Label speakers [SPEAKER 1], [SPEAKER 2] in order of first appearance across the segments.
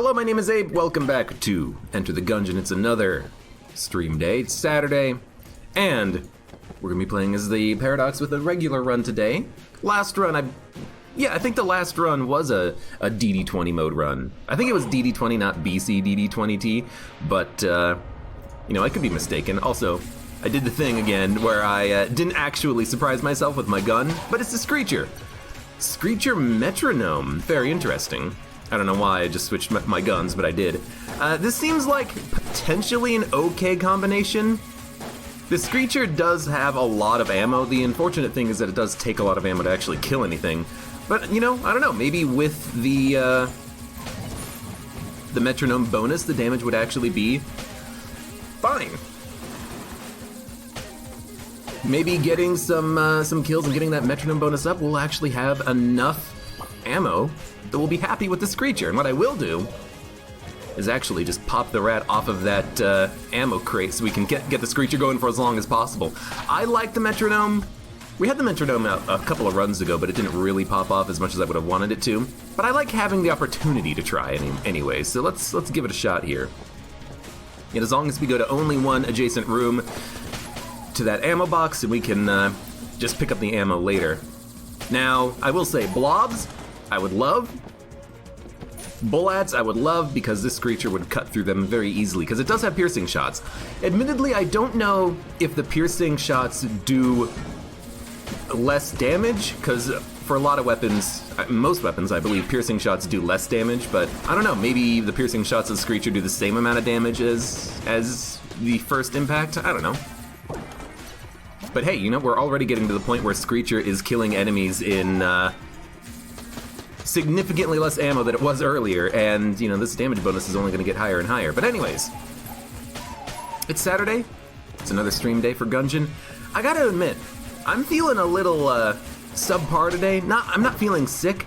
[SPEAKER 1] Hello, my name is Abe. Welcome back to Enter the Gungeon. It's another stream day. It's Saturday, and we're gonna be playing as the Paradox with a regular run today. Last run, I think the last run was a DD20 mode run. I think it was DD20, not BC DD20T, but I could be mistaken. Also, I did the thing again where I didn't actually surprise myself with my gun, but it's a Screecher. Screecher Metronome. Very interesting. I don't know why I just switched my guns, but I did. This seems like potentially an okay combination. The Screecher does have a lot of ammo. The unfortunate thing is that it does take a lot of ammo to actually kill anything. But, I don't know, maybe with the Metronome bonus, the damage would actually be fine. Maybe getting some kills and getting that Metronome bonus up, we'll actually have enough ammo that we'll be happy with the Screecher. And what I will do is actually just pop the rat off of that ammo crate so we can get the Screecher going for as long as possible. I like the Metronome. We had the Metronome a couple of runs ago, but it didn't really pop off as much as I would have wanted it to. But I like having the opportunity to try anyway, so let's give it a shot here. And as long as we go to only one adjacent room to that ammo box, and we can just pick up the ammo later. Now, I will say, blobs, I would love. Bullets, I would love, because this Screecher would cut through them very easily, because it does have piercing shots. Admittedly, I don't know if the piercing shots do less damage, because for a lot of weapons, most weapons, I believe, piercing shots do less damage, but I don't know, maybe the piercing shots of the Screecher do the same amount of damage as the first impact? I don't know. But hey, we're already getting to the point where Screecher is killing enemies in significantly less ammo than it was earlier, and, this damage bonus is only going to get higher and higher. But anyways, it's Saturday. It's another stream day for Gungeon. I gotta admit, I'm feeling a little subpar today. I'm not feeling sick.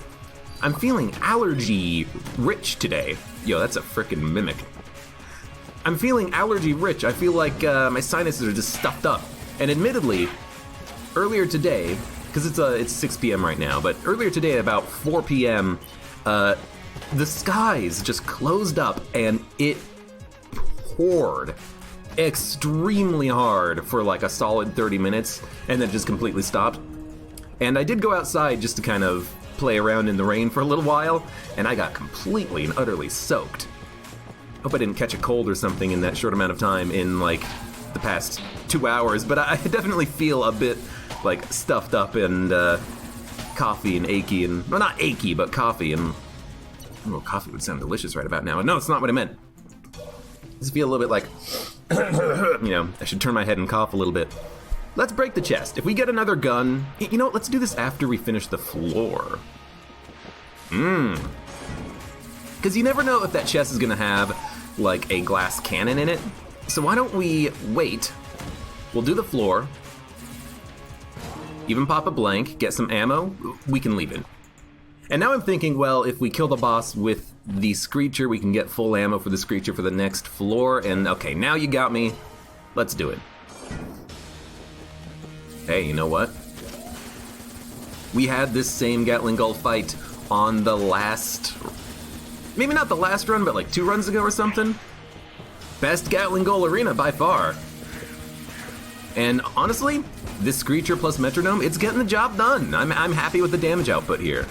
[SPEAKER 1] I'm feeling allergy-rich today. Yo, that's a frickin' mimic. I'm feeling allergy-rich. I feel like my sinuses are just stuffed up. And admittedly, earlier today, because it's 6 p.m. right now, but earlier today at about 4 p.m., the skies just closed up and it poured extremely hard for like a solid 30 minutes, and then just completely stopped. And I did go outside just to kind of play around in the rain for a little while, and I got completely and utterly soaked. Hope I didn't catch a cold or something in that short amount of time in like the past 2 hours, but I definitely feel a bit like stuffed up and coffee and achy, and well, not achy, but coffee, and coffee would sound delicious right about now. No, it's not what I meant. I just feel a little bit like I should turn my head and cough a little bit. Let's break the chest. If we get another gun, let's do this after we finish the floor. Because you never know if that chest is gonna have like a glass cannon in it. So why don't we wait? We'll do the floor. Even pop a blank, get some ammo, we can leave it. And now I'm thinking, well, if we kill the boss with the Screecher, we can get full ammo for the Screecher for the next floor, and okay, now you got me. Let's do it. Hey, you know what? We had this same Gatling Gull fight on the last, maybe not the last run, but like 2 runs ago or something. Best Gatling Gull arena by far. And honestly, this Screecher plus Metronome, it's getting the job done. I'm happy with the damage output here.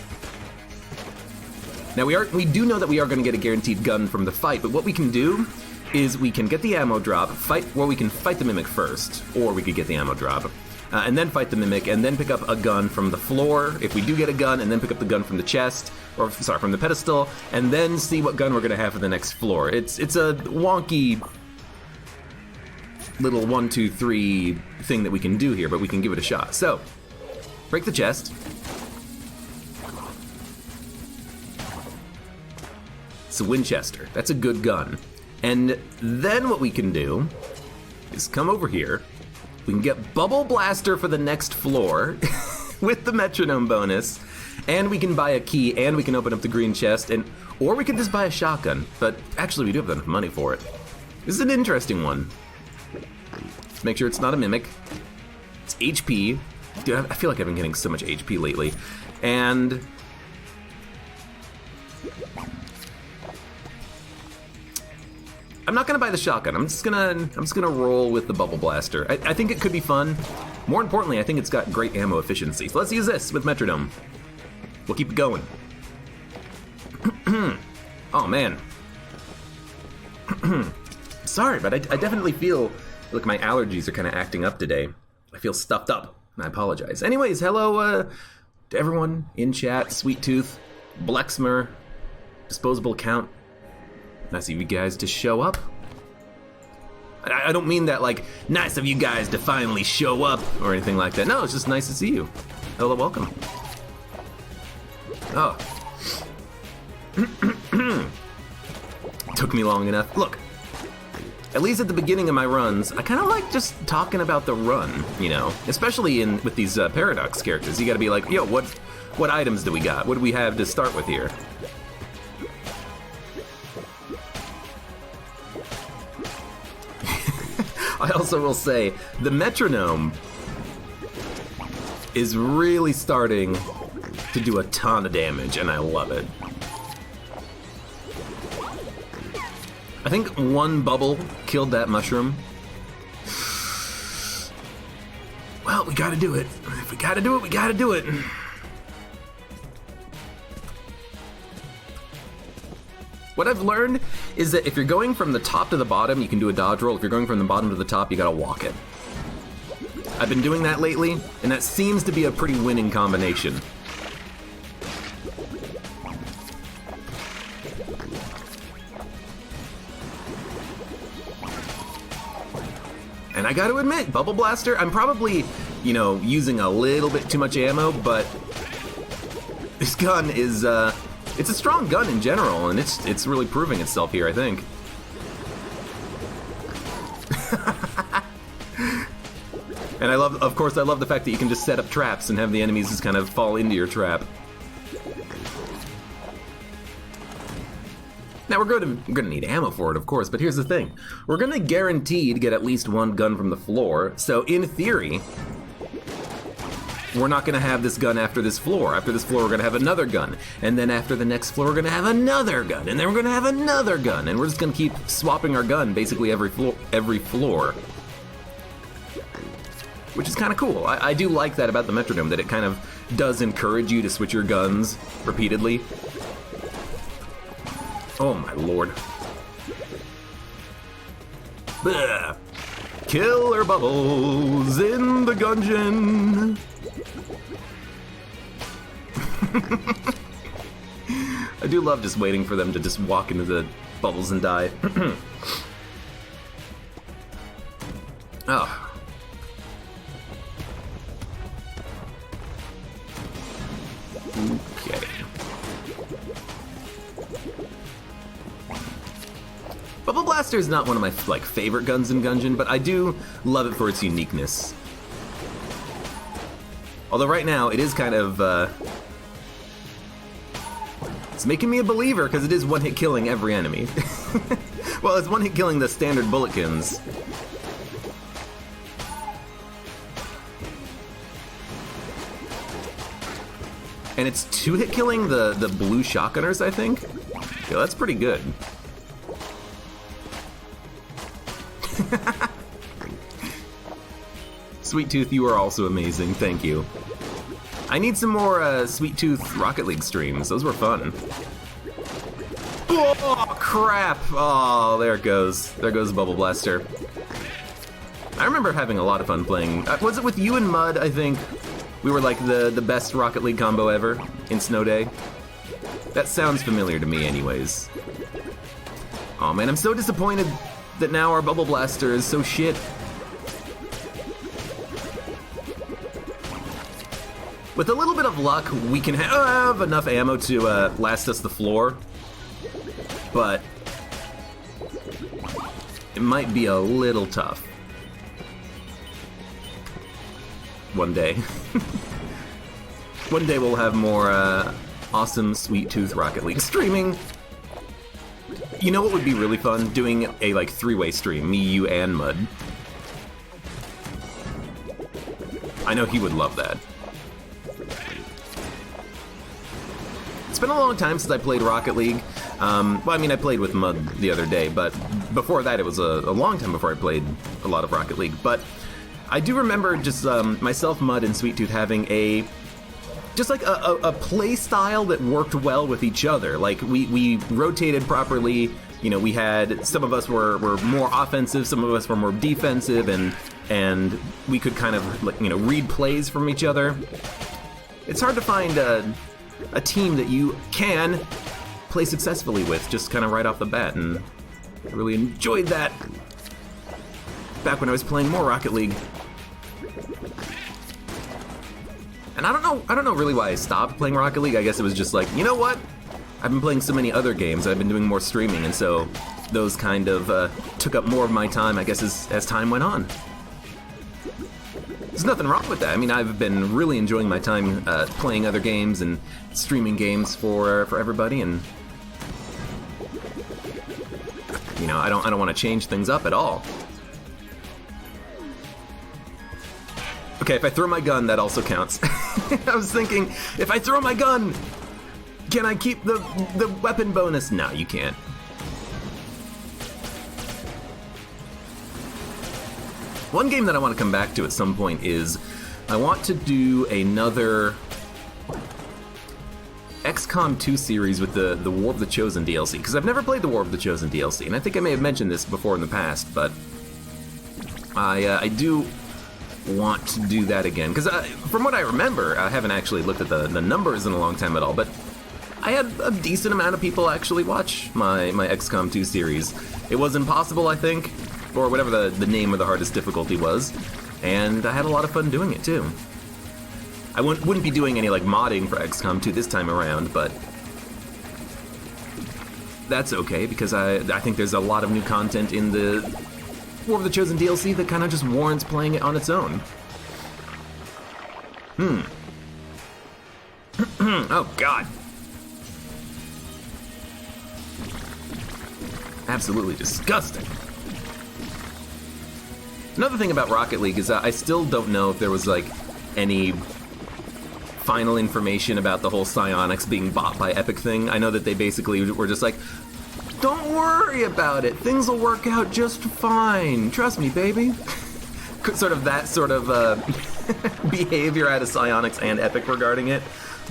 [SPEAKER 1] Now we do know that we are going to get a guaranteed gun from the fight, but what we can do is we can get the ammo drop, we can fight the Mimic first, or we could get the ammo drop, and then fight the Mimic, and then pick up a gun from the floor, if we do get a gun, and then pick up the gun from the chest, or sorry, from the pedestal, and then see what gun we're going to have for the next floor. It's a wonky little 1, 2, 3 thing that we can do here, but we can give it a shot. So, break the chest. It's a Winchester. That's a good gun. And then what we can do is come over here. We can get Bubble Blaster for the next floor with the Metronome bonus, and we can buy a key, and we can open up the green chest, or we can just buy a shotgun. But actually, we do have enough money for it. This is an interesting one. Make sure it's not a Mimic. It's HP. Dude, I feel like I've been getting so much HP lately. And I'm not gonna buy the shotgun. I'm just gonna roll with the bubble blaster. I think it could be fun. More importantly, I think it's got great ammo efficiency. So let's use this with Metrodome. We'll keep it going. Oh man. Sorry, but I definitely feel like my allergies are kind of acting up today. I feel stuffed up, and I apologize. Anyways, hello to everyone in chat. Sweet Tooth, Blexmer, Disposable Account. Nice of you guys to show up. I don't mean that like, nice of you guys to finally show up or anything like that. No, it's just nice to see you. Hello, welcome. Oh. Took me long enough. Look, at least at the beginning of my runs, I kind of like just talking about the run, you know? Especially with these Paradox characters. You gotta be like, yo, what items do we got? What do we have to start with here? I also will say, the metronome is really starting to do a ton of damage, and I love it. I think one bubble killed that mushroom. Well, we gotta do it. If we gotta do it, we gotta do it. What I've learned is that if you're going from the top to the bottom, you can do a dodge roll. If you're going from the bottom to the top, you gotta walk it. I've been doing that lately, and that seems to be a pretty winning combination. And I gotta admit, Bubble Blaster, I'm probably, you know, using a little bit too much ammo, but this gun is, it's a strong gun in general, and it's really proving itself here, I think. And of course, I love the fact that you can just set up traps and have the enemies just kind of fall into your trap. Now we're gonna need ammo for it, of course, but here's the thing. We're gonna guarantee to get at least one gun from the floor, so in theory, we're not gonna have this gun after this floor. After this floor, we're gonna have another gun. And then after the next floor, we're gonna have another gun. And then we're gonna have another gun. And we're just gonna keep swapping our gun basically every floor. Which is kind of cool. I do like that about the Metrodome, that it kind of does encourage you to switch your guns repeatedly. Oh my lord. Blech. Killer bubbles in the Gungeon. I do love just waiting for them to just walk into the bubbles and die. Oh. Okay. Bubble Blaster is not one of my favorite guns in Gungeon, but I do love it for its uniqueness. Although right now it is kind of it's making me a believer because it is one-hit killing every enemy. Well, it's one-hit killing the standard bulletkins. And it's two-hit killing the blue shotgunners, I think. Yeah, that's pretty good. Sweet Tooth, you are also amazing. Thank you. I need some more Sweet Tooth Rocket League streams. Those were fun. Oh, crap. Oh, there it goes. There goes Bubble Blaster. I remember having a lot of fun playing. Was it with you and Mud, I think? We were like the best Rocket League combo ever in Snow Day. That sounds familiar to me anyways. Oh man, I'm so disappointed that now our Bubble Blaster is so shit. With a little bit of luck, we can have enough ammo to last us the floor. But it might be a little tough. One day. One day we'll have more awesome Sweet Tooth Rocket League streaming. You know what would be really fun? Doing a three-way stream, me, you, and Mud. I know he would love that. It's been a long time since I played Rocket League. Well, I mean, I played with Mud the other day, but before that, it was a long time before I played a lot of Rocket League. But I do remember just myself, Mud, and Sweet Tooth having a play style that worked well with each other. Like, we rotated properly. You know, we had, some of us were more offensive, some of us were more defensive, and we could kind of, you know, read plays from each other. It's hard to find a team that you can play successfully with just kind of right off the bat, and I really enjoyed that back when I was playing more Rocket League. And I don't know really why I stopped playing Rocket League. I guess it was just like, you know what? I've been playing so many other games. I've been doing more streaming, and so those kind of took up more of my time, I guess, as time went on. There's nothing wrong with that. I mean, I've been really enjoying my time playing other games and streaming games for everybody, and you know, I don't want to change things up at all. Okay, if I throw my gun, that also counts. I was thinking, if I throw my gun, can I keep the weapon bonus? No, you can't. One game that I want to come back to at some point is, I want to do another XCOM 2 series with the War of the Chosen DLC, because I've never played the War of the Chosen DLC, and I think I may have mentioned this before in the past, but I do want to do that again, because from what I remember, I haven't actually looked at the numbers in a long time at all, but I had a decent amount of people actually watch my XCOM 2 series. It was Impossible, I think, or whatever the name of the hardest difficulty was, and I had a lot of fun doing it too. I wouldn't be doing any like modding for XCOM 2 this time around, but that's okay, because I think there's a lot of new content in the War of the Chosen DLC that kind of just warrants playing it on its own. Oh god. Absolutely disgusting. Another thing about Rocket League is that I still don't know if there was like any final information about the whole psionics being bought by Epic thing. I know that they basically were just like, don't worry about it, things will work out just fine, trust me, baby. Sort of that sort of behavior out of Psionics and Epic regarding it,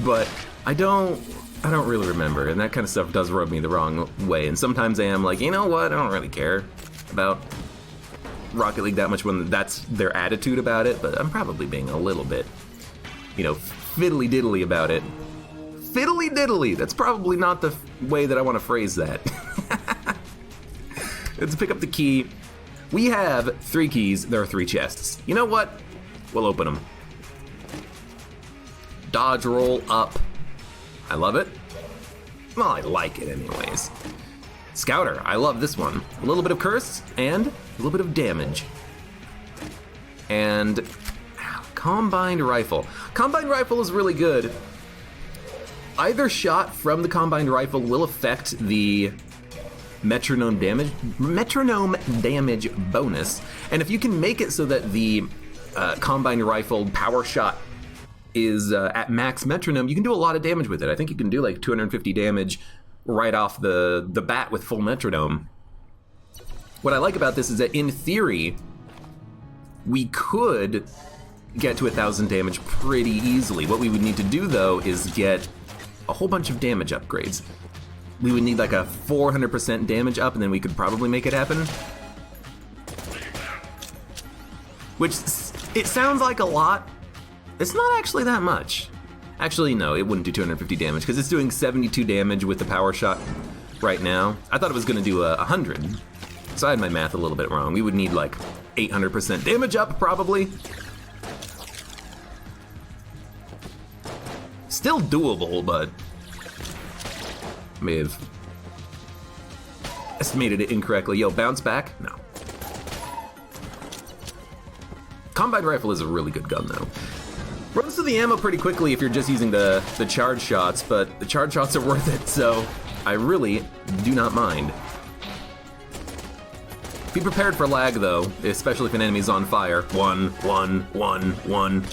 [SPEAKER 1] but I don't really remember, and that kind of stuff does rub me the wrong way, and sometimes I am like, you know what, I don't really care about Rocket League that much when that's their attitude about it, but I'm probably being a little bit, you know, fiddly-diddly about it. Fiddly-diddly, that's probably not the way that I want to phrase that. Let's pick up the key. We have 3 keys, there are 3 chests. You know what? We'll open them. Dodge roll up. I love it. Well, I like it anyways. Scouter, I love this one. A little bit of curse and a little bit of damage. And combined rifle. Combined rifle is really good. Either shot from the combined rifle will affect the metronome damage bonus, and if you can make it so that the combined rifle power shot is at max metronome, you can do a lot of damage with it. I think you can do like 250 damage right off the bat with full metronome. What I like about this is that in theory we could get to 1,000 damage pretty easily. What we would need to do though is get a whole bunch of damage upgrades. We would need like a 400% damage up, and then we could probably make it happen. Which, it sounds like a lot. It's not actually that much. Actually, no, it wouldn't do 250 damage, because it's doing 72 damage with the power shot right now. I thought it was gonna do 100. So I had my math a little bit wrong. We would need like 800% damage up, probably. Still doable, but may have estimated it incorrectly. Yo, bounce back? No. Combined rifle is a really good gun, though. Runs through the ammo pretty quickly if you're just using the charge shots, but the charge shots are worth it, so I really do not mind. Be prepared for lag, though, especially if an enemy's on fire. 1, 1, 1, 1.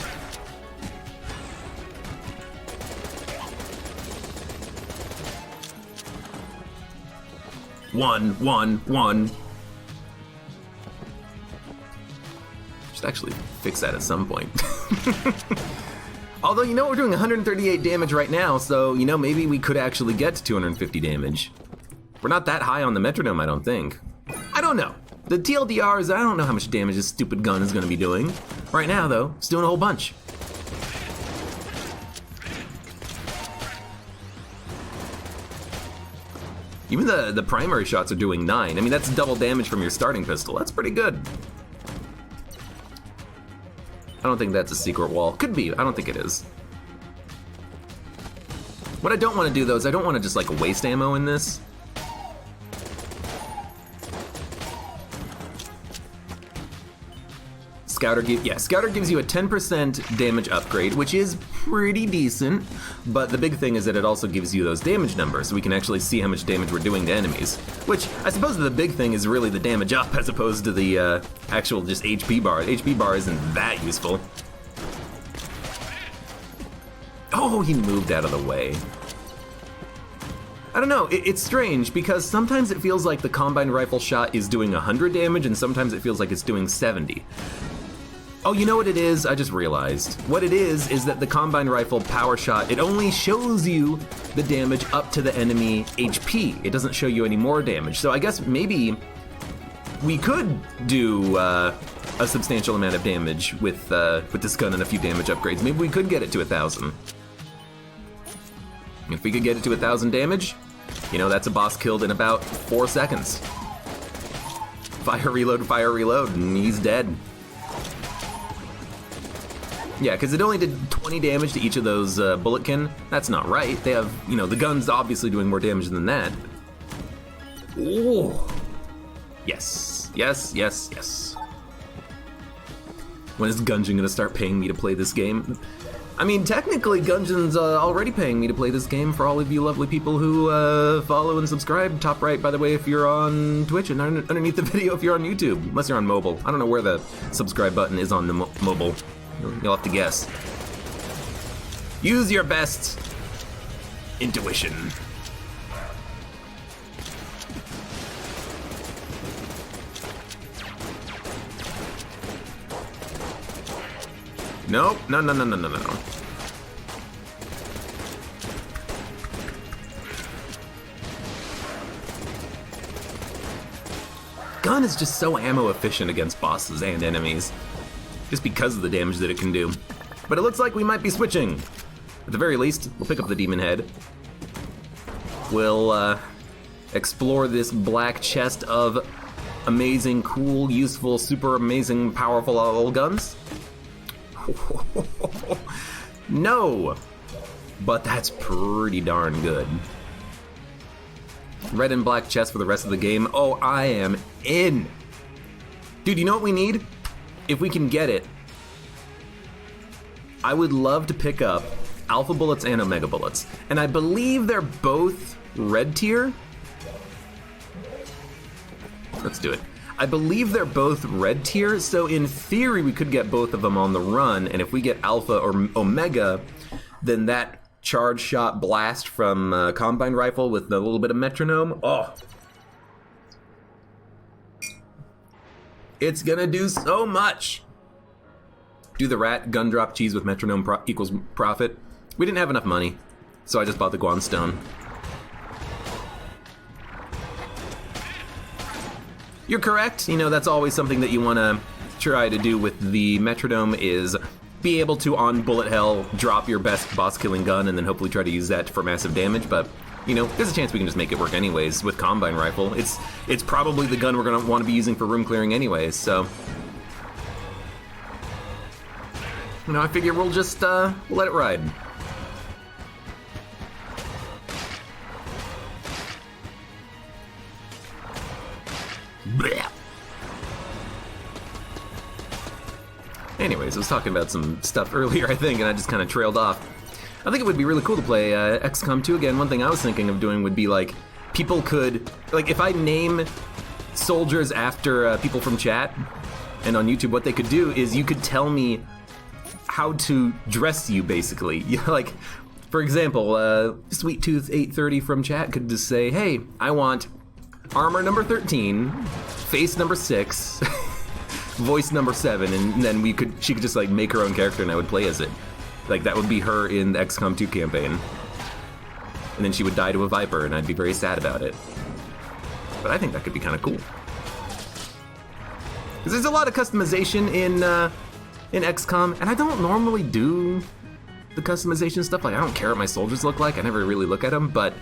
[SPEAKER 1] 1. Should actually fix that at some point. Although, you know, we're doing 138 damage right now, so, you know, maybe we could actually get to 250 damage. We're not that high on the metronome, I don't think. I don't know. The TLDR is I don't know how much damage this stupid gun is going to be doing. Right now, though, it's doing a whole bunch. Even the primary shots are doing 9. I mean, that's double damage from your starting pistol. That's pretty good. I don't think that's a secret wall. Could be. I don't think it is. What I don't want to do, though, is I don't want to just, like, waste ammo in this. Scouter gives you a 10% damage upgrade, which is pretty decent, but the big thing is that it also gives you those damage numbers, so we can actually see how much damage we're doing to enemies, which I suppose the big thing is really the damage up as opposed to the actual just HP bar. HP bar isn't that useful. Oh, he moved out of the way. I don't know, it's strange because sometimes it feels like the combine rifle shot is doing 100 damage and sometimes it feels like it's doing 70. Oh, you know what it is? I just realized. What it is that the combine rifle power shot, it only shows you the damage up to the enemy HP. It doesn't show you any more damage. So I guess maybe we could do a substantial amount of damage with this gun and a few damage upgrades. Maybe we could get it to 1,000. If we could get it to 1,000 damage, you know, that's a boss killed in about 4 seconds. Fire, reload, and he's dead. Yeah, because it only did 20 damage to each of those bulletkin. That's not right. They have, you know, the gun's obviously doing more damage than that. Ooh. Yes. When is Gungeon gonna start paying me to play this game? I mean, technically, Gungeon's already paying me to play this game for all of you lovely people who follow and subscribe. Top right, by the way, if you're on Twitch, and underneath the video if you're on YouTube, unless you're on mobile. I don't know where the subscribe button is on the mobile. You'll have to guess. Use your best intuition. Nope. No. Gun is just so ammo efficient against bosses and enemies, just because of the damage that it can do. But it looks like we might be switching. At the very least, we'll pick up the demon head. We'll explore this black chest of amazing, cool, useful, super amazing, powerful old guns. No, but that's pretty darn good. Red and black chest for the rest of the game. Oh, I am in. Dude, you know what we need? If we can get it, I would love to pick up Alpha Bullets and Omega Bullets. And I believe they're both red tier. Let's do it. I believe they're both red tier, so in theory we could get both of them on the run, and if we get Alpha or Omega, then that charge shot blast from Combine Rifle with a little bit of metronome, oh. It's gonna do so much. Do the rat, gun drop cheese with metronome equals profit. We didn't have enough money, so I just bought the Guan Stone. You're correct. You know, that's always something that you want to try to do with the metronome is be able to, on bullet hell, drop your best boss-killing gun and then hopefully try to use that for massive damage, but, you know, there's a chance we can just make it work anyways with Combine Rifle. It's probably the gun we're going to want to be using for room clearing anyways, so... You know, I figure we'll just, we'll let it ride. Blech. Anyways, I was talking about some stuff earlier, I think, and I just kind of trailed off. I think it would be really cool to play XCOM 2 again. One thing I was thinking of doing would be, like, people could... Like, if I name soldiers after people from chat, and on YouTube, what they could do is you could tell me how to dress you, basically. Like, for example, Sweet Tooth 830 from chat could just say, hey, I want armor number 13, face number 6, voice number 7, and then she could just like make her own character and I would play as it. Like that would be her in the XCOM 2 campaign. And then she would die to a Viper and I'd be very sad about it. But I think that could be kind of cool. Because there's a lot of customization in XCOM, and I don't normally do the customization stuff. Like, I don't care what my soldiers look like. I never really look at them, but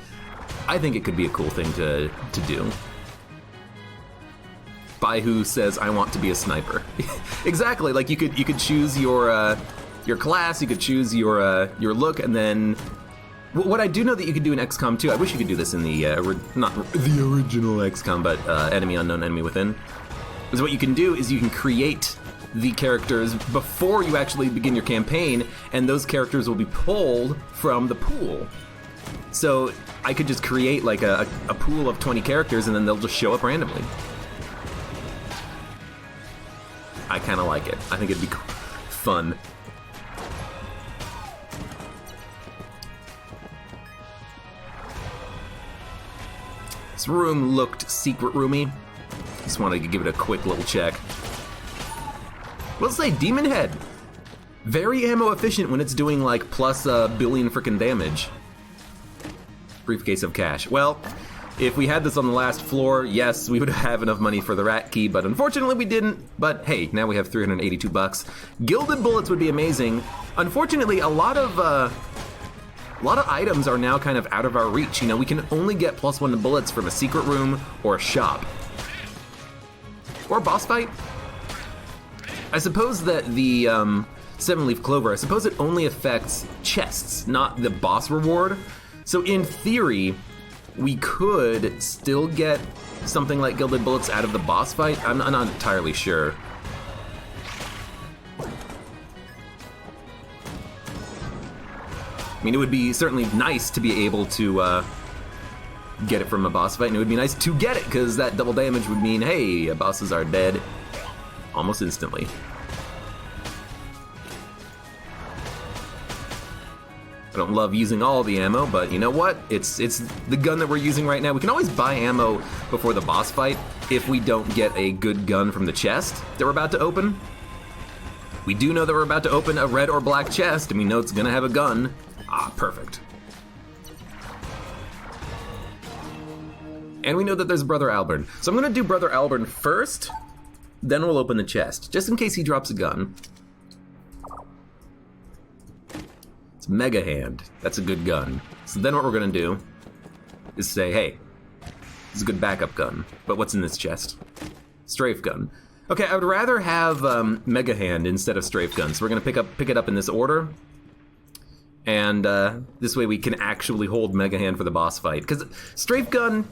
[SPEAKER 1] I think it could be a cool thing to do. By who says I want to be a sniper? Exactly. Like you could choose your class, you could choose your look, and then what I do know that you could do in XCOM 2. I wish you could do this in the not the original XCOM, but Enemy Unknown, Enemy Within. Is what you can do is you can create the characters before you actually begin your campaign, and those characters will be pulled from the pool. So I could just create like a pool of 20 characters and then they'll just show up randomly. I kind of like it. I think it'd be fun. This room looked secret roomy. Just wanted to give it a quick little check. We'll say Demon Head. Very ammo efficient when it's doing like plus a billion frickin' damage. Briefcase of cash. Well, if we had this on the last floor, yes, we would have enough money for the rat key, but unfortunately we didn't. But hey, now we have 382 bucks. Gilded bullets would be amazing. Unfortunately, a lot of items are now kind of out of our reach. You know, we can only get +1 to bullets from a secret room or a shop. Or a boss fight. I suppose that the 7-leaf clover, I suppose it only affects chests, not the boss reward. So in theory, we could still get something like gilded bullets out of the boss fight. I'm not entirely sure. I mean, it would be certainly nice to be able to get it from a boss fight, and it would be nice to get it, because that double damage would mean, hey, bosses are dead almost instantly. I don't love using all the ammo, but you know what? It's the gun that we're using right now. We can always buy ammo before the boss fight if we don't get a good gun from the chest that we're about to open. We do know that we're about to open a red or black chest, and we know it's gonna have a gun. Ah, perfect. And we know that there's Brother Albern. So I'm gonna do Brother Albern first, then we'll open the chest, just in case he drops a gun. It's Mega Hand. That's a good gun. So then what we're gonna do is say, hey, this is a good backup gun, but what's in this chest? Strafe gun. Okay, I would rather have Mega Hand instead of Strafe gun, so we're gonna pick it up in this order. And this way we can actually hold Mega Hand for the boss fight. Because Strafe gun,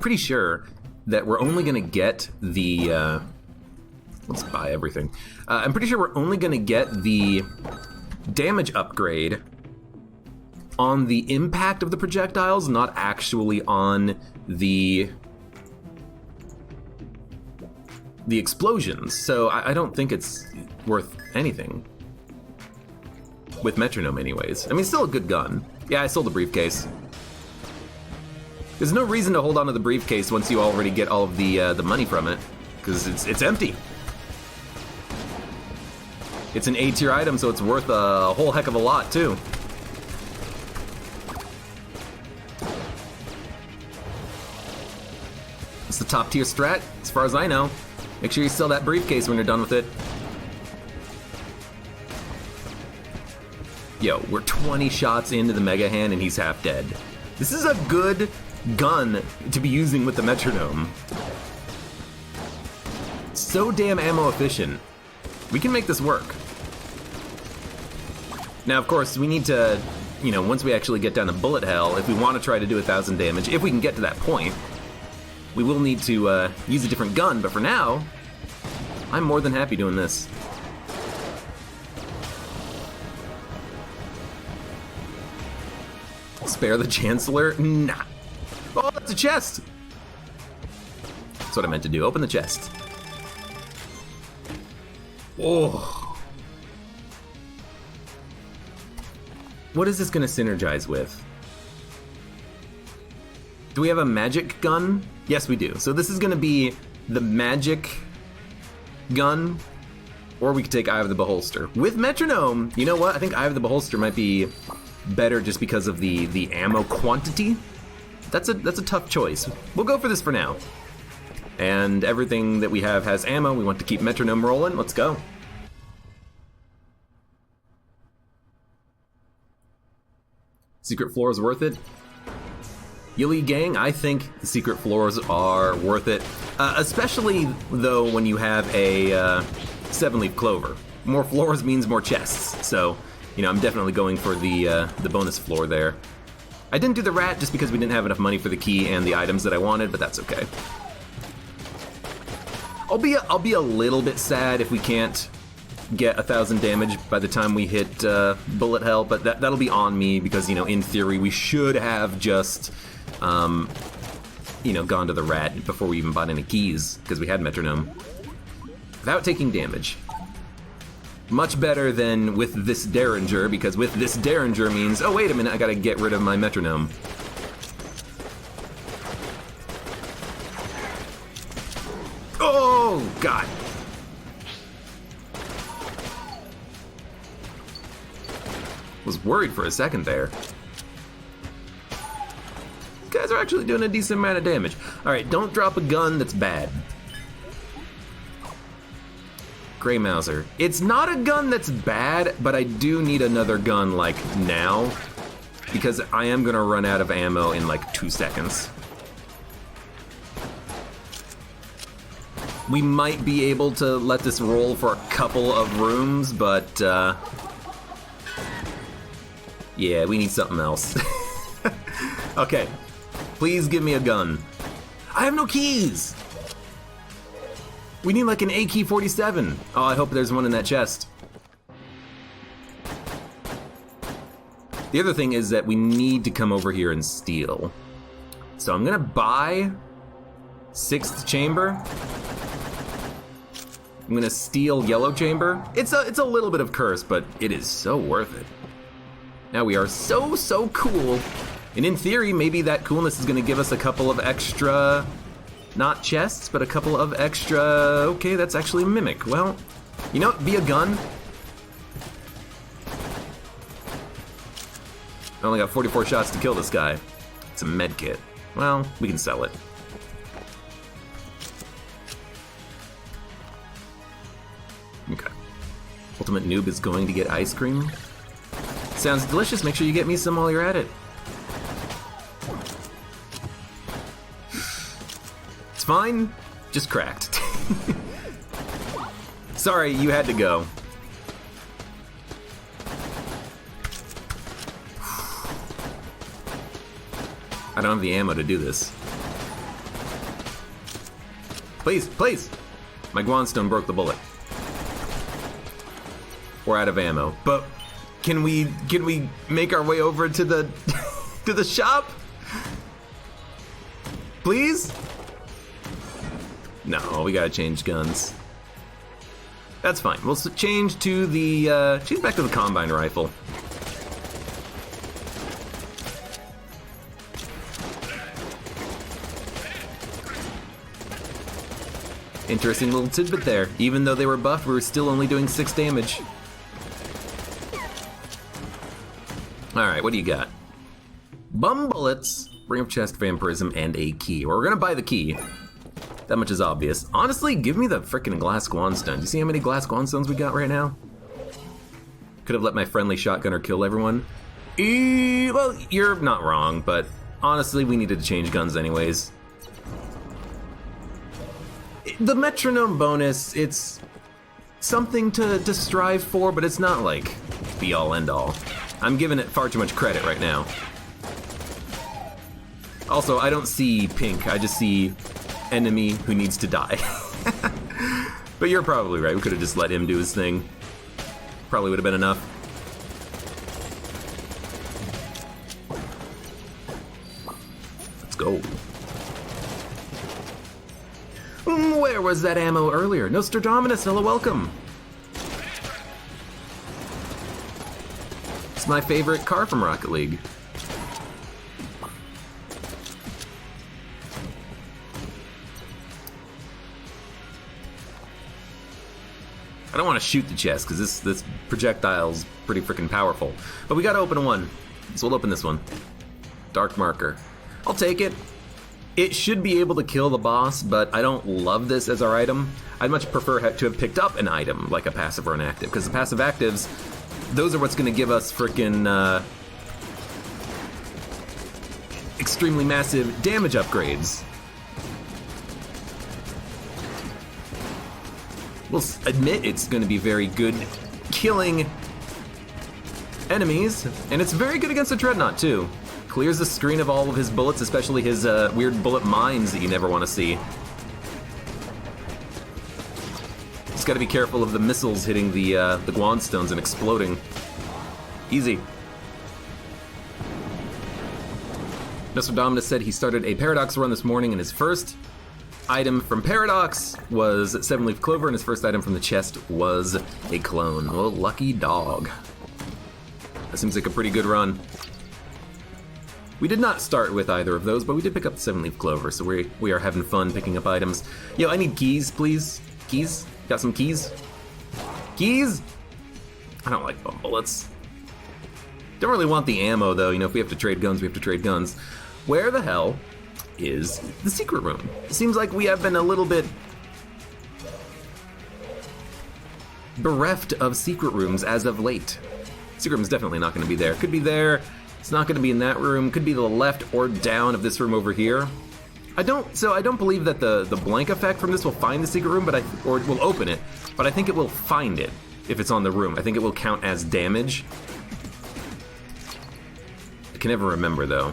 [SPEAKER 1] pretty sure that we're only gonna get the, let's buy everything. I'm pretty sure we're only gonna get the damage upgrade on the impact of the projectiles, not actually on the explosions. So I don't think it's worth anything. With Metronome anyways. I mean, still a good gun. Yeah, I sold the briefcase. There's no reason to hold on to the briefcase once you already get all of the money from it, because it's empty. It's an A-tier item, so it's worth a whole heck of a lot, too. It's the top tier strat, as far as I know. Make sure you sell that briefcase when you're done with it. Yo, we're 20 shots into the Mega Hand and he's half dead. This is a good gun to be using with the Metronome. So damn ammo efficient. We can make this work. Now, of course, we need to, you know, once we actually get down to bullet hell, if we want to try to do 1,000 damage, if we can get to that point, we will need to use a different gun, but for now, I'm more than happy doing this. Spare the Chancellor? Nah. Oh, that's a chest! That's what I meant to do, open the chest. Oh. What is this gonna synergize with? Do we have a magic gun? Yes, we do. So this is gonna be the magic gun, or we could take Eye of the Beholster. With metronome, you know what? I think Eye of the Beholster might be better just because of the ammo quantity. That's a tough choice. We'll go for this for now. And everything that we have has ammo. We want to keep metronome rolling. Let's go. Secret floor is worth it. Yili gang, I think the secret floors are worth it. Especially, though, when you have a 7-leaf clover. More floors means more chests. So, you know, I'm definitely going for the bonus floor there. I didn't do the rat just because we didn't have enough money for the key and the items that I wanted, but that's okay. I'll be a little bit sad if we can't get 1,000 damage by the time we hit bullet hell, but that'll be on me because, you know, in theory we should have just you know, gone to the rat before we even bought any keys because we had metronome without taking damage. Much better than with this Derringer, because with this Derringer means, oh wait a minute, I gotta get rid of my metronome. Oh god. Was worried for a second there. These guys are actually doing a decent amount of damage. Alright, don't drop a gun that's bad. Grey Mauser. It's not a gun that's bad, but I do need another gun, like, now. Because I am gonna run out of ammo in, like, 2 seconds. We might be able to let this roll for a couple of rooms, but, yeah, we need something else. Okay, please give me a gun. I have no keys! We need like an AK-47. Oh, I hope there's one in that chest. The other thing is that we need to come over here and steal. So I'm gonna buy 6th chamber. I'm gonna steal yellow chamber. It's a little bit of curse, but it is so worth it. Now we are so cool. And in theory, maybe that coolness is gonna give us a couple of extra, not chests, but a couple of extra, okay, that's actually a mimic. Well, you know, be a gun. I only got 44 shots to kill this guy. It's a med kit. Well, we can sell it. Okay. Ultimate Noob is going to get ice cream. Sounds delicious. Make sure you get me some while you're at it. It's fine. Just cracked. Sorry, you had to go. I don't have the ammo to do this. Please, please! My Guanstone broke the bullet. We're out of ammo, but can we make our way over to the to the shop? Please? No, we gotta change guns. That's fine. We'll change to the change back to the combine rifle. Interesting little tidbit there. Even though they were buffed, we were still only doing 6 damage. Alright, what do you got? Bum bullets, bring up chest, vampirism, and a key. Well, we're gonna buy the key. That much is obvious. Honestly, give me the frickin' glass Guanstone. Do you see how many glass Guanstones we got right now? Could have let my friendly shotgunner kill everyone. Well, you're not wrong, but honestly, we needed to change guns anyways. The metronome bonus, it's something to strive for, but it's not like be all end all. I'm giving it far too much credit right now. Also, I don't see pink, I just see enemy who needs to die. But you're probably right, we could have just let him do his thing. Probably would have been enough. Let's go. Where was that ammo earlier? Nostradamus, hello, welcome. It's my favorite car from Rocket League. I don't want to shoot the chest, because this projectile's pretty freaking powerful. But we gotta open one, so we'll open this one. Dark marker. I'll take it. It should be able to kill the boss, but I don't love this as our item. I'd much prefer to have picked up an item, like a passive or an active, because the passive actives, those are what's gonna give us frickin' extremely massive damage upgrades. We'll admit it's going to be very good killing enemies, and it's very good against the Dreadnought too. Clears the screen of all of his bullets, especially his weird bullet mines that you never want to see. Just got to be careful of the missiles hitting the Guanstones and exploding. Easy. Mr. Dominus said he started a Paradox run this morning, and his first item from Paradox was 7-leaf clover, and his first item from the chest was a clone. Well, lucky dog. That seems like a pretty good run. We did not start with either of those, but we did pick up the 7-leaf clover, so we are having fun picking up items. Yo, I need keys, please. Keys? Got some keys? Keys? I don't like bum bullets. Don't really want the ammo, though. You know, if we have to trade guns, we have to trade guns. Where the hell is the secret room? It seems like we have been a little bit bereft of secret rooms as of late. Secret room's definitely not going to be there. Could be there. It's not going to be in that room. Could be to the left or down of this room over here. I don't believe that the blank effect from this will find the secret room, or will open it. But I think it will find it if it's on the room. I think it will count as damage. I can never remember though.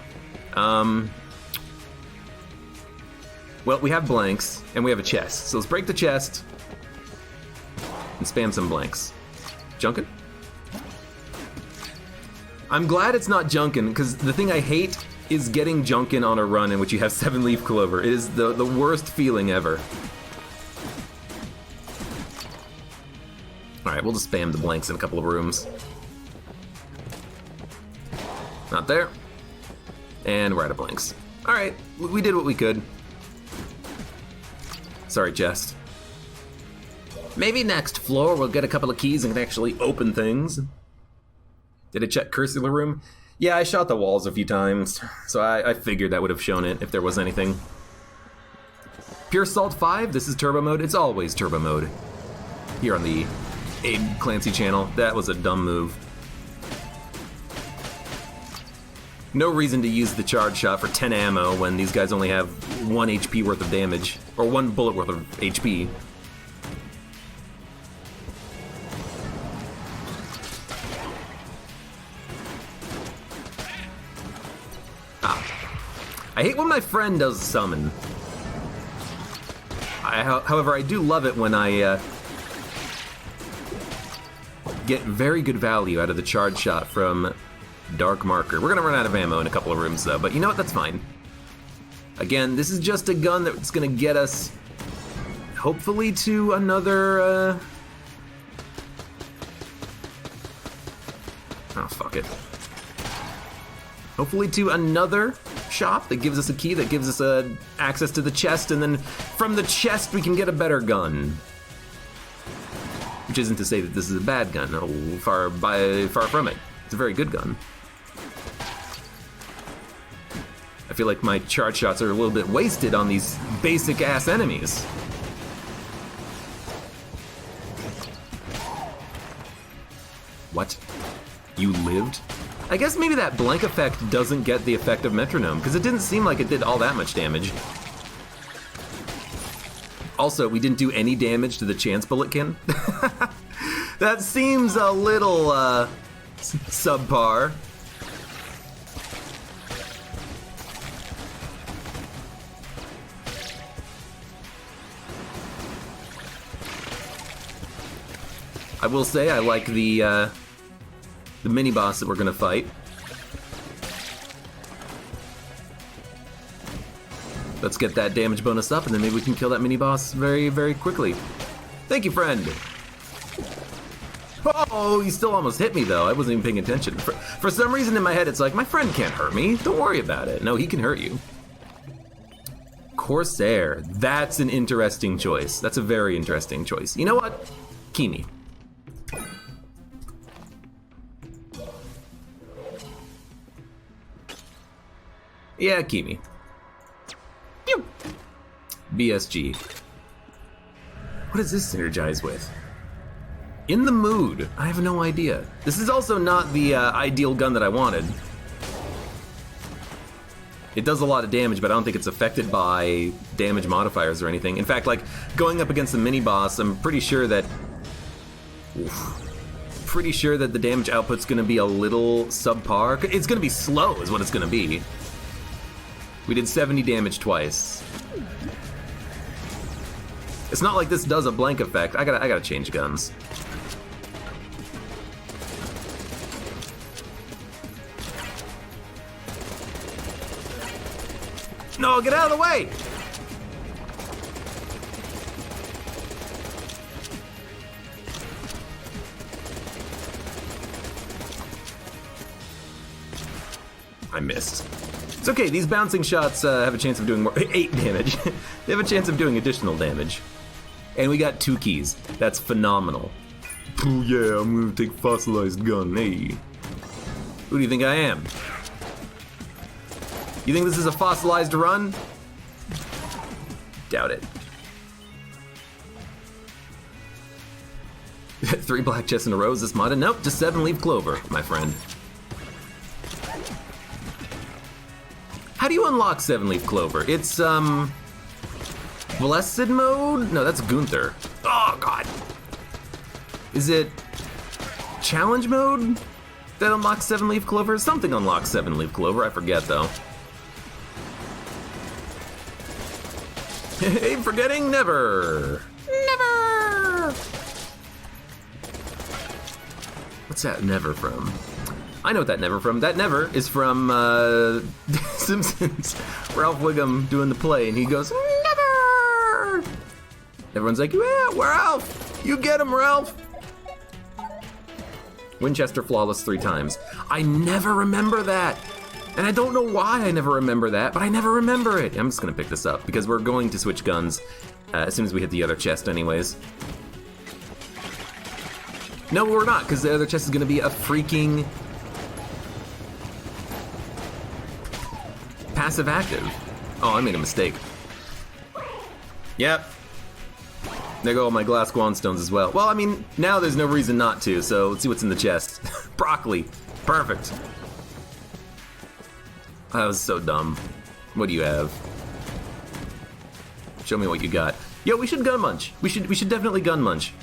[SPEAKER 1] Well, we have blanks, and we have a chest. So let's break the chest and spam some blanks. Junkin? I'm glad it's not Junkin, because the thing I hate is getting Junkin on a run in which you have 7-leaf clover. It is the worst feeling ever. Alright, we'll just spam the blanks in a couple of rooms. Not there. And we're out of blanks. Alright, we did what we could. Sorry, chest. Maybe next floor we'll get a couple of keys and can actually open things. Did it check Cursular Room? Yeah, I shot the walls a few times, so I figured that would have shown it if there was anything. Pure Salt 5, this is turbo mode. It's always turbo mode. Here on the AbeClancy channel. That was a dumb move. No reason to use the charge shot for 10 ammo when these guys only have 1 HP worth of damage, or 1 bullet worth of HP. I hate when my friend does summon. However, I do love it when I get very good value out of the charge shot from Dark Marker. We're gonna run out of ammo in a couple of rooms though, but you know what, that's fine. Again, this is just a gun that's gonna get us, hopefully, to another, oh, fuck it. Hopefully to another shop that gives us a key, that gives us access to the chest, and then from the chest we can get a better gun. Which isn't to say that this is a bad gun, no, far from it. It's a very good gun. I feel like my charge shots are a little bit wasted on these basic-ass enemies. What? You lived? I guess maybe that blank effect doesn't get the effect of Metronome, because it didn't seem like it did all that much damage. Also, we didn't do any damage to the Chance Bulletkin. That seems a little, subpar. I will say I like the mini-boss that we're gonna fight. Let's get that damage bonus up, and then maybe we can kill that mini-boss very, very quickly. Thank you, friend! Oh, you still almost hit me, though. I wasn't even paying attention. For some reason in my head, it's like, my friend can't hurt me. Don't worry about it. No, he can hurt you. Corsair. That's an interesting choice. That's a very interesting choice. You know what? Kimi. Yeah, Kimi. Pew! BSG. What does this synergize with? In the mood. I have no idea. This is also not the ideal gun that I wanted. It does a lot of damage, but I don't think it's affected by damage modifiers or anything. In fact, like, going up against the mini-boss, I'm pretty sure that... Pretty sure that the damage output's gonna be a little subpar. It's gonna be slow, is what it's gonna be. We did 70 damage twice. It's not like this does a blank effect. I gotta change guns. No, get out of the way! I missed. It's okay, these bouncing shots have a chance of doing more. 8 damage. They have a chance of doing additional damage. And we got 2 keys. That's phenomenal. Oh yeah, I'm gonna take fossilized gun, hey. Who do you think I am? You think this is a fossilized run? Doubt it. 3 black chests in a row, is this modded? Nope, just 7-leaf clover, my friend. How do you unlock 7-leaf clover? It's, Blessed mode? No, that's Gunther. Oh, God. Is it challenge mode that unlocks 7-leaf clover? Something unlocks 7-leaf clover, I forget, though. Hey, forgetting never. Never. What's that never from? I know what that never from. That never is from Simpsons. Ralph Wiggum doing the play, and he goes, never. Everyone's like, yeah, Ralph. You get him, Ralph. Winchester flawless 3 times. I never remember that. And I don't know why I never remember that, but I never remember it. I'm just gonna pick this up because we're going to switch guns as soon as we hit the other chest anyways. No, we're not, because the other chest is gonna be a freaking passive active. Oh, I made a mistake. Yep. There go all my glass Guanstones as well. Well, I mean, now there's no reason not to, so let's see what's in the chest. Broccoli. Perfect. That was so dumb. What do you have? Show me what you got. Yo, we should gun munch. We should definitely gun munch.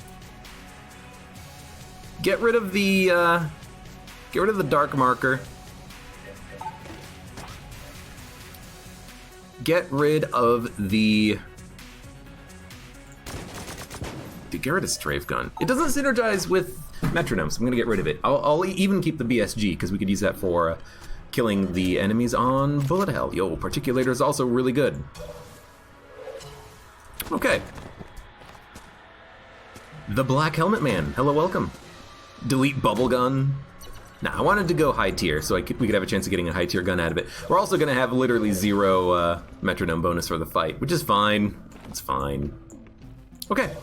[SPEAKER 1] Get rid of the dark marker. Get rid of the... Get rid of strafe gun. It doesn't synergize with metronome, so I'm gonna get rid of it. I'll even keep the BSG because we could use that for killing the enemies on bullet hell. Yo, particulator is also really good. Okay. The Black Helmet Man. Hello, welcome. Delete bubble gun. Nah, I wanted to go high tier so we could have a chance of getting a high tier gun out of it. We're also gonna have literally 0 metronome bonus for the fight, which is fine. It's fine. Okay.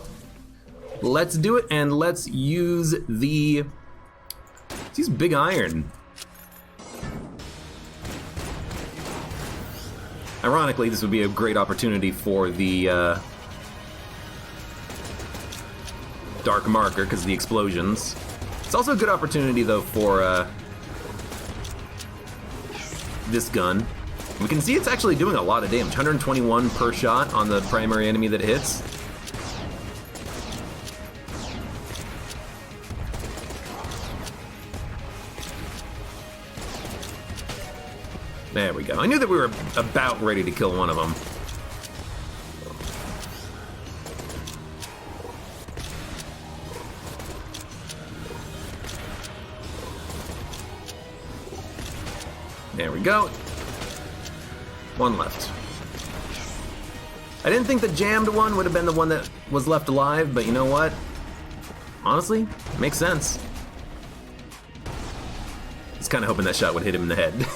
[SPEAKER 1] Let's do it, and let's use the... Let's use Big Iron. Ironically, this would be a great opportunity for the dark marker because of the explosions. It's also a good opportunity, though, for this gun. We can see it's actually doing a lot of damage. 121 per shot on the primary enemy that hits. There we go. I knew that we were about ready to kill one of them. There we go. One left. I didn't think the jammed one would have been the one that was left alive, but you know what? Honestly, makes sense. I was kind of hoping that shot would hit him in the head.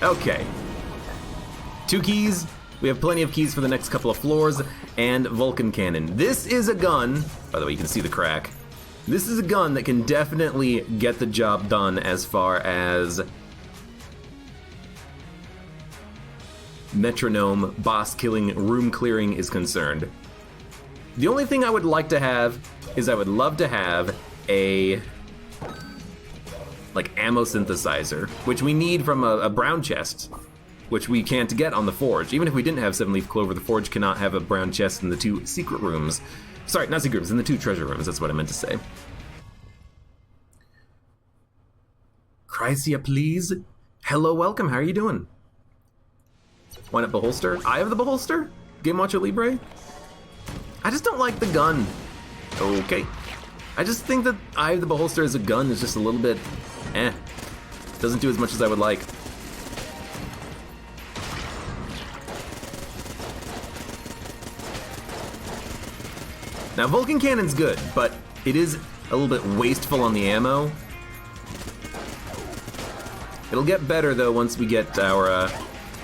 [SPEAKER 1] Okay. 2 keys, We have plenty of keys for the next couple of floors, and Vulcan Cannon. This is a gun, by the way, you can see the crack. This is a gun that can definitely get the job done as far as metronome, boss killing, room clearing is concerned. The only thing I would like to have is I would love to have a like ammo synthesizer, which we need from a brown chest, which we can't get on the Forge. Even if we didn't have 7-leaf clover, the Forge cannot have a brown chest in the 2 secret rooms. Sorry, not secret rooms, in the 2 treasure rooms, that's what I meant to say. Chrysia, please. Hello, welcome, how are you doing? Why not beholster? I have the beholster? Game Watcher Libre? I just don't like the gun. Okay. I just think that I have the beholster as a gun is just a little bit doesn't do as much as I would like. Now, Vulcan Cannon's good, but it is a little bit wasteful on the ammo. It'll get better, though, once we get our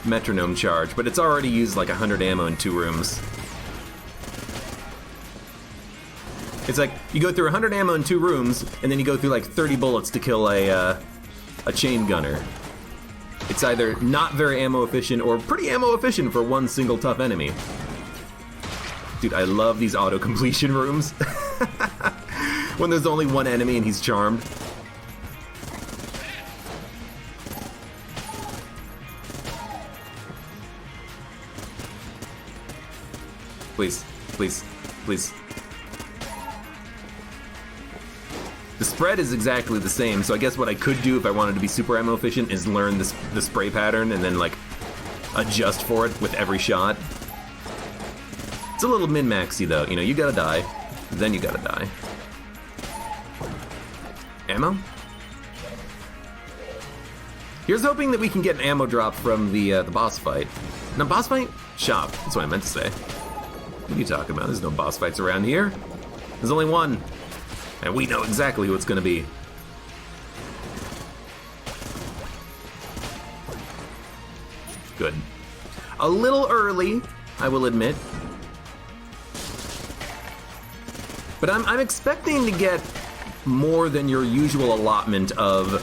[SPEAKER 1] metronome charge, but it's already used like 100 ammo in 2 rooms. It's like, you go through 100 ammo in 2 rooms, and then you go through like 30 bullets to kill a chain gunner. It's either not very ammo efficient or pretty ammo efficient for one single tough enemy. Dude, I love these auto-completion rooms. When there's only one enemy and he's charmed. Please, please, please. The spread is exactly the same, so I guess what I could do if I wanted to be super ammo efficient is learn the spray pattern and then like adjust for it with every shot. It's a little min-maxy though, you know, you gotta die, then you gotta die. Ammo? Here's hoping that we can get an ammo drop from the boss fight. No, boss fight? Shop, that's what I meant to say. What are you talking about? There's no boss fights around here. There's only one. And we know exactly who it's gonna be. Good. A little early, I will admit. But I'm expecting to get more than your usual allotment of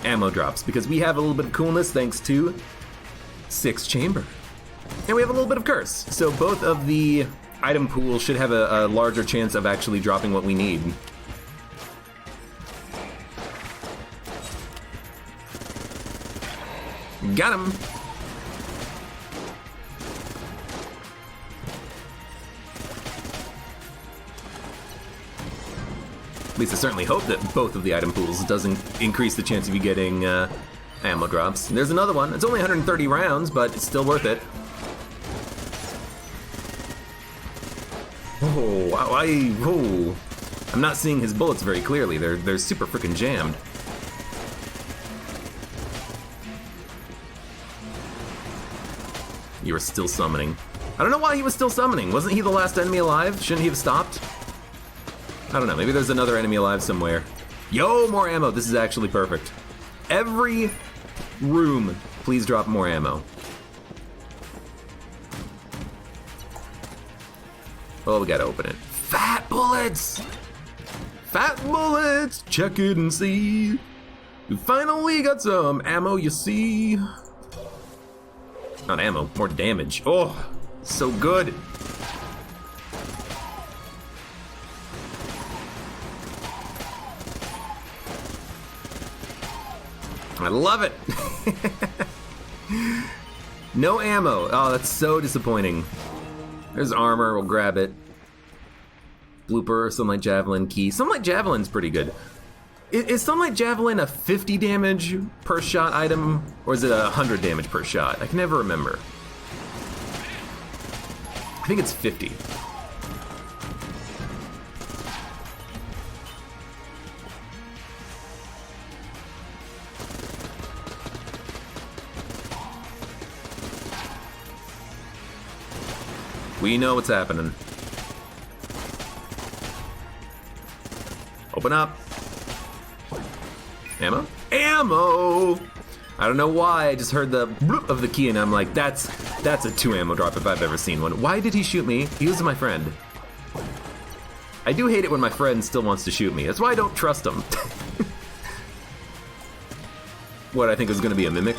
[SPEAKER 1] ammo drops, because we have a little bit of coolness thanks to 6 chamber. And we have a little bit of curse. So both of the item pools should have a larger chance of actually dropping what we need. Got him! At least I certainly hope that both of the item pools doesn't increase the chance of you getting ammo drops. There's another one. It's only 130 rounds, but it's still worth it. Oh, wow, I'm not seeing his bullets very clearly. They're super freaking jammed. You were still summoning. I don't know why he was still summoning. Wasn't he the last enemy alive? Shouldn't he have stopped? I don't know, maybe there's another enemy alive somewhere. Yo, more ammo, this is actually perfect. Every room, please drop more ammo. Oh, we gotta open it. Fat bullets! Fat bullets! Check it and see. We finally got some ammo, you see. Not ammo, more damage. Oh, so good. I love it. No ammo. Oh, that's so disappointing. There's armor, we'll grab it. Blooper, Sunlight Javelin, key. Sunlight Javelin's pretty good. Is Sunlight Javelin a 50 damage per shot item, or is it 100 damage per shot? I can never remember. I think it's 50. We know what's happening. Open up. Ammo? Ammo! I don't know why, I just heard the bloop of the key and I'm like, that's That's a 2 ammo drop if I've ever seen one. Why did he shoot me? He was my friend. I do hate it when my friend still wants to shoot me. That's why I don't trust him. What, I think is going to be a mimic?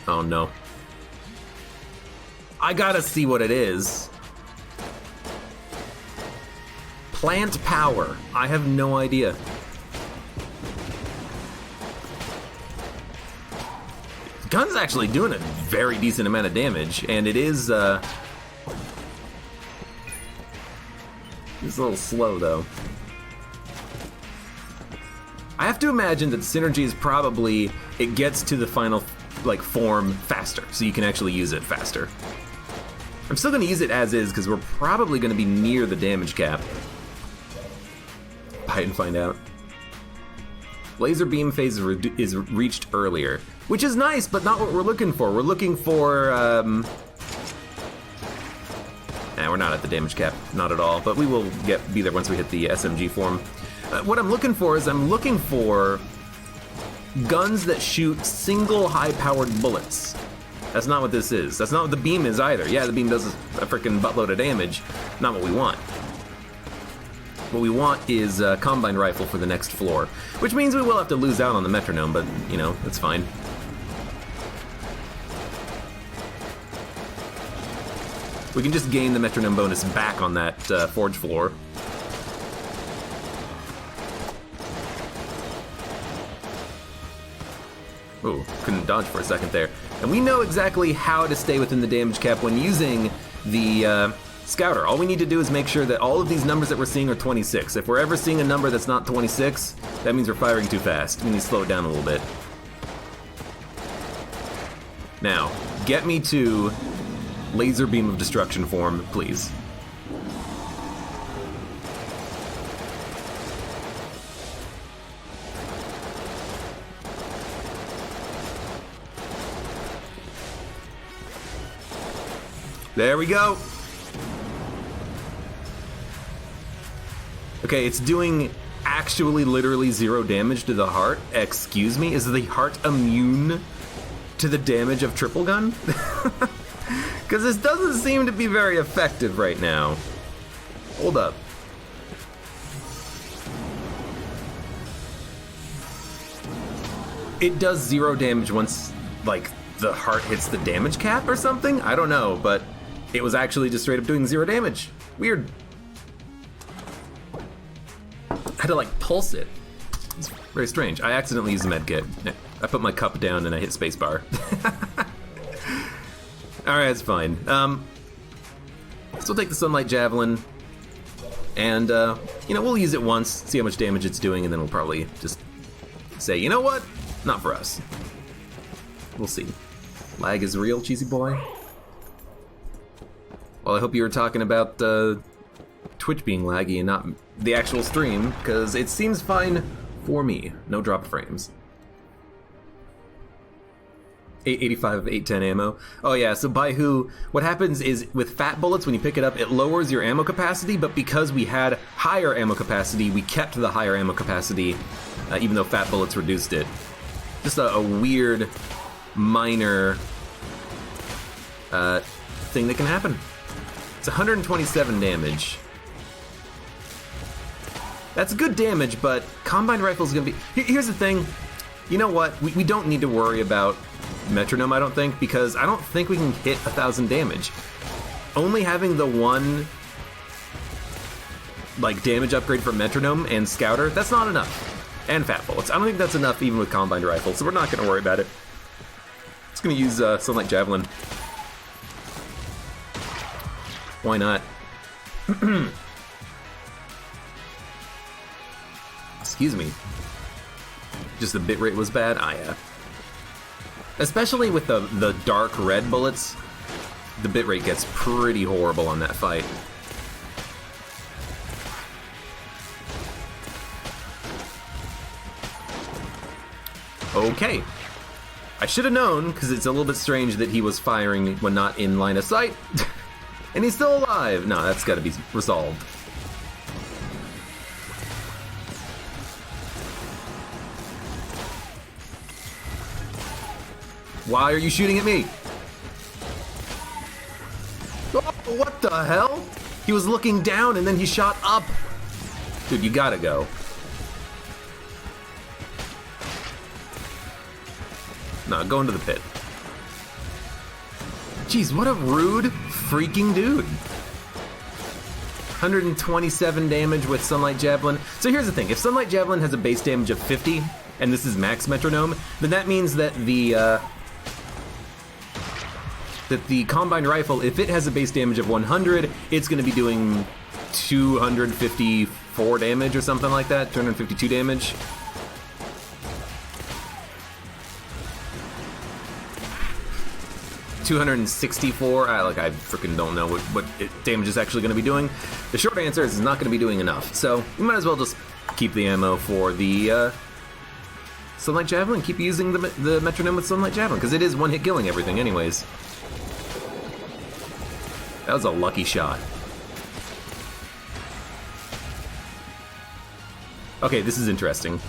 [SPEAKER 1] Oh no. I gotta see what it is. Plant power. I have no idea. The gun's actually doing a very decent amount of damage, and it is, it's a little slow, though. I have to imagine that synergy is probably, it gets to the final, like, form faster, so you can actually use it faster. I'm still going to use it as is, because we're probably going to be near the damage cap. Buy it and find out. Laser beam phase is reached earlier, which is nice, but not what we're looking for. We're looking for, we're not at the damage cap, not at all, but we will be there once we hit the SMG form. What I'm looking for is I'm looking for guns that shoot single high-powered bullets. That's not what this is. That's not what the beam is either. Yeah, the beam does a freaking buttload of damage. Not what we want. What we want is a combine rifle for the next floor, which means we will have to lose out on the metronome, but, you know, that's fine. We can just gain the metronome bonus back on that forge floor. Ooh, couldn't dodge for a second there. And we know exactly how to stay within the damage cap when using the Scouter. All we need to do is make sure that all of these numbers that we're seeing are 26. If we're ever seeing a number that's not 26, that means we're firing too fast. We need to slow it down a little bit. Now, get me to laser beam of destruction form, please. There we go. Okay, it's doing actually literally 0 damage to the heart. Excuse me, is the heart immune to the damage of triple gun? Because this doesn't seem to be very effective right now. Hold up. It does 0 damage once, like, the heart hits the damage cap or something? I don't know, but it was actually just straight up doing 0 damage. Weird. I had to, like, pulse it. It's very strange. I accidentally used the medkit. I put my cup down and I hit spacebar. Alright, it's fine. So we'll take the Sunlight Javelin, and, you know, we'll use it once, see how much damage it's doing, and then we'll probably just say, you know what? Not for us. We'll see. Lag is real, cheesy boy. Well, I hope you were talking about Twitch being laggy and not the actual stream, because it seems fine for me. No drop frames. 885 of 810 ammo. Oh yeah, so by who, what happens is with fat bullets, when you pick it up, it lowers your ammo capacity, but because we had higher ammo capacity, we kept the higher ammo capacity, even though fat bullets reduced it. Just a weird, minor thing that can happen. It's 127 damage. That's good damage, but Combine Rifle's gonna be... Here's the thing. You know what? We don't need to worry about Metronome, I don't think, because I don't think we can hit 1,000 damage. Only having the one, like, damage upgrade for Metronome and Scouter, that's not enough. And Fat Bullets. I don't think that's enough even with Combined Rifle, so we're not gonna worry about it. Just gonna use Sunlight Javelin. Why not? Excuse me. Just the bitrate was bad? Ah, yeah. Especially with the dark red bullets, the bitrate gets pretty horrible on that fight. Okay. I should have known, because it's a little bit strange that he was firing when not in line of sight. And he's still alive! No, that's gotta be resolved. Why are you shooting at me? Oh, what the hell? He was looking down and then he shot up. Dude, you gotta go. No, go into the pit. Jeez, what a rude freaking dude. 127 damage with Sunlight Javelin. So here's the thing, if Sunlight Javelin has a base damage of 50, and this is max metronome, then that means that the Combine Rifle, if it has a base damage of 100, it's gonna be doing 254 damage or something like that, 252 damage. $264. I freaking don't know what damage is actually going to be doing. The short answer is it's not going to be doing enough. So you might as well just keep the ammo for the Sunlight Javelin. Keep using the metronome with Sunlight Javelin because it is one hit killing everything, anyways. That was a lucky shot. Okay, this is interesting.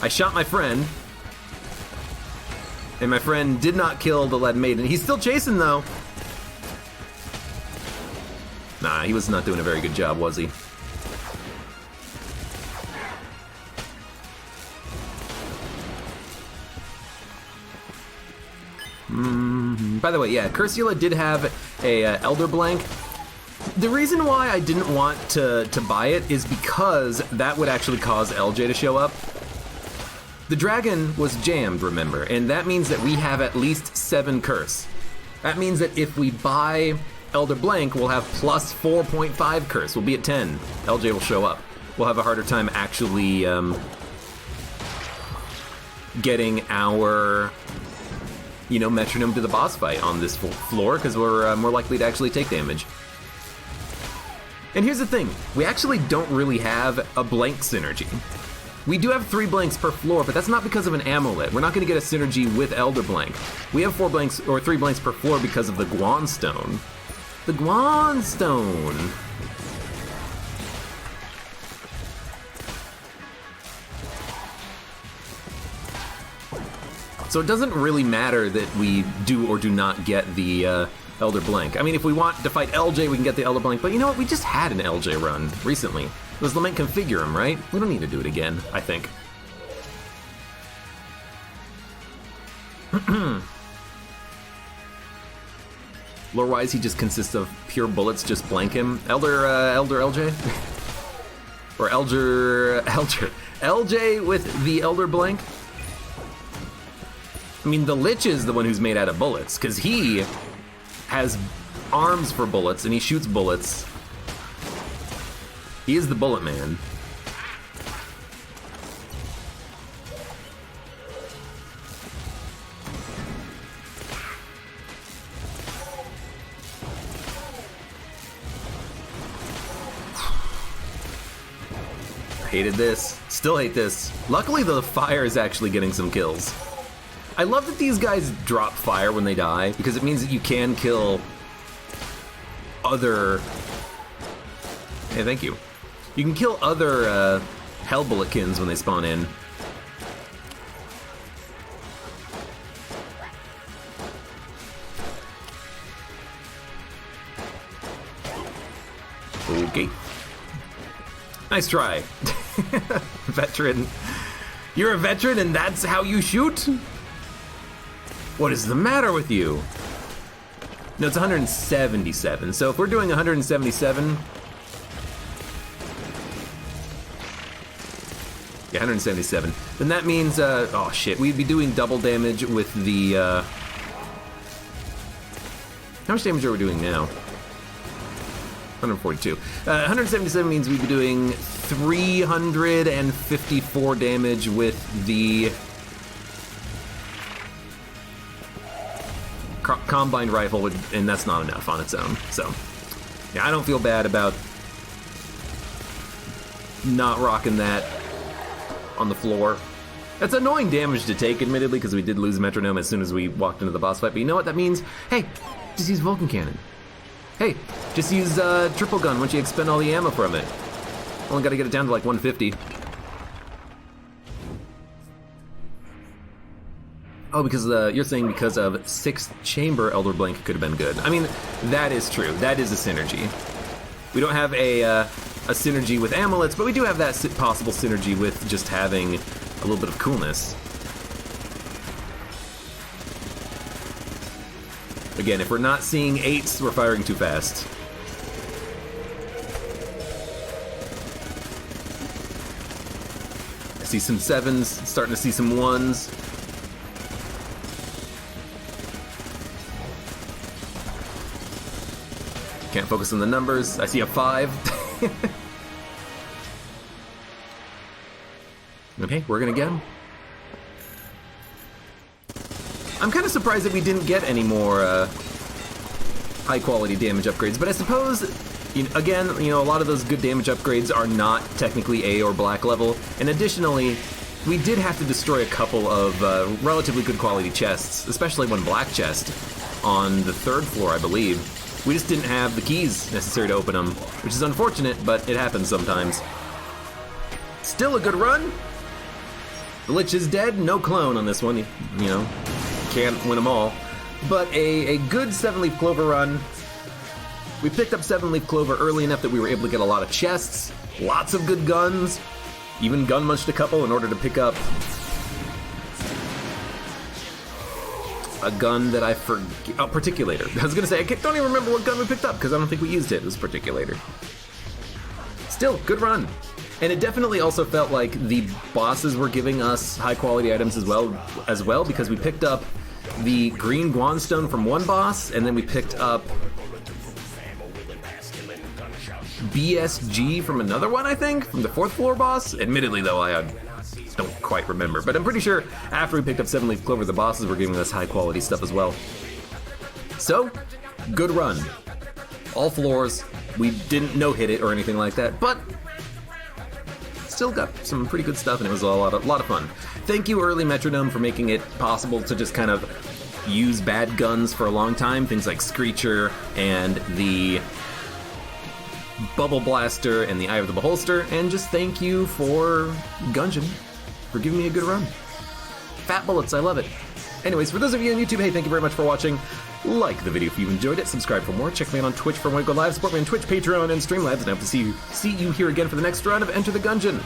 [SPEAKER 1] I shot my friend. And my friend did not kill the Lead Maiden. He's still chasing, though. Nah, he was not doing a very good job, was he? By the way, yeah, Cursula did have a Elder Blank. The reason why I didn't want to buy it is because that would actually cause LJ to show up. The dragon was jammed, remember, and that means that we have at least 7 curse. That means that if we buy Elder Blank, we'll have plus 4.5 curse. We'll be at 10. LJ will show up. We'll have a harder time actually getting our, metronome to the boss fight on this floor, because we're more likely to actually take damage. And here's the thing, we actually don't really have a blank synergy. We do have 3 blanks per floor, but that's not because of an amulet. We're not going to get a synergy with Elder Blank. We have 4 blanks, or 3 blanks per floor because of the Guan Stone. The Guan Stone! So it doesn't really matter that we do or do not get the Elder Blank. I mean, if we want to fight LJ, we can get the Elder Blank, but you know what? We just had an LJ run recently. It was Lament Configure him, right? We don't need to do it again, I think. Lore-wise, he just consists of pure bullets, just blank him. Elder LJ? Or LJ with the Elder Blank? I mean, the Lich is the one who's made out of bullets, because he has arms for bullets, and he shoots bullets. He is the bullet man. Hated this. Still hate this. Luckily, the fire is actually getting some kills. I love that these guys drop fire when they die, because it means that you can kill other... Hey, thank you. You can kill other Hell Bulletkins when they spawn in. Okay. Nice try. Veteran. You're a veteran and that's how you shoot? What is the matter with you? No, it's 177. So if we're doing 177... Yeah, 177. Then that means, oh shit, we'd be doing double damage with the, How much damage are we doing now? 142. 177 means we'd be doing 354 damage with the Combine Rifle, and that's not enough on its own. So, yeah, I don't feel bad about not rocking that on the floor. That's annoying damage to take, admittedly, because we did lose Metronome as soon as we walked into the boss fight. But you know what that means? Hey, just use Vulcan Cannon. Hey, just use Triple Gun once you expend all the ammo from it. Only got to get it down to like 150. Oh, because you're saying because of 6th Chamber, Elder Blank could have been good. I mean, that is true. That is a synergy. We don't have a synergy with amulets, but we do have that possible synergy with just having a little bit of coolness. Again, if we're not seeing 8s, we're firing too fast. I see some 7s, starting to see some 1s. Can't focus on the numbers. I see a 5. Okay, we're gonna get him. I'm kind of surprised that we didn't get any more high-quality damage upgrades, but I suppose, again, a lot of those good damage upgrades are not technically A or black level, and additionally, we did have to destroy a couple of relatively good quality chests, especially one black chest on the 3rd floor, I believe. We just didn't have the keys necessary to open them, which is unfortunate, but it happens sometimes. Still a good run. The Lich is dead, no clone on this one, can't win them all. But a good 7-leaf clover run. We picked up 7-leaf clover early enough that we were able to get a lot of chests, lots of good guns, even gun munched a couple in order to pick up a gun that I forget. Oh, Particulator. I was gonna say, I don't even remember what gun we picked up because I don't think we used it. It was Particulator. Still, good run. And it definitely also felt like the bosses were giving us high quality items as well because we picked up the green Guanstone from one boss, and then we picked up BSG from another one, I think, from the 4th floor boss. Admittedly, though, I don't quite remember, but I'm pretty sure after we picked up 7-leaf clover, the bosses were giving us high quality stuff as well. So, good run. All floors. We didn't no-hit it or anything like that, but still got some pretty good stuff, and it was a lot of fun. Thank you, Early Metronome, for making it possible to just kind of use bad guns for a long time. Things like Screecher and the Bubble Blaster and the Eye of the Beholster, and just thank you for Gungeon for giving me a good run. Fat bullets, I love it. Anyways, for those of you on YouTube, hey, thank you very much for watching. Like the video if you enjoyed it, subscribe for more, check me out on Twitch for when I go live, support me on Twitch, Patreon, and Streamlabs, and I hope to see you here again for the next round of Enter the Gungeon.